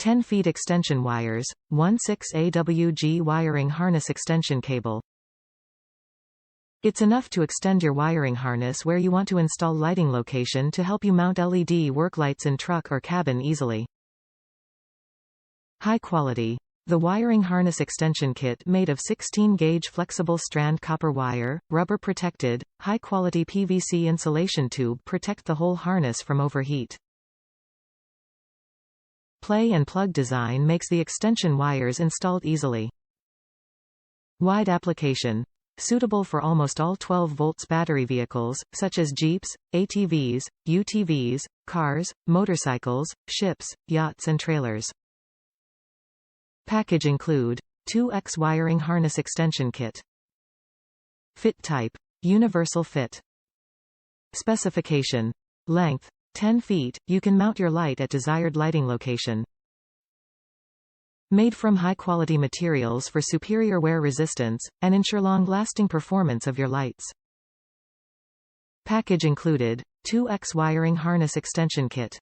10 feet extension wires, 1/6 AWG wiring harness extension cable. It's enough to extend your wiring harness where you want to install lighting location to help you mount LED work lights in truck or cabin easily. High quality. The wiring harness extension kit made of 16-gauge flexible strand copper wire, rubber-protected, high-quality PVC insulation tube protect the whole harness from overheat. Play and plug design makes the extension wires installed easily. Wide application. Suitable for almost all 12 volts battery vehicles, such as Jeeps, ATVs, UTVs, cars, motorcycles, ships, yachts and trailers. Package include 2X wiring harness extension kit. Fit type. Universal fit. Specification. Length. 10 feet, you can mount your light at desired lighting location. Made from high-quality materials for superior wear resistance, and ensure long-lasting performance of your lights. Package included, 2X wiring harness extension kit.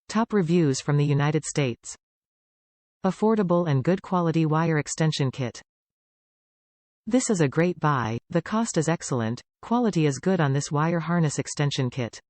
Top reviews from the United States. Affordable and good quality wire extension kit. This is a great buy, the cost is excellent, quality is good on this wire harness extension kit.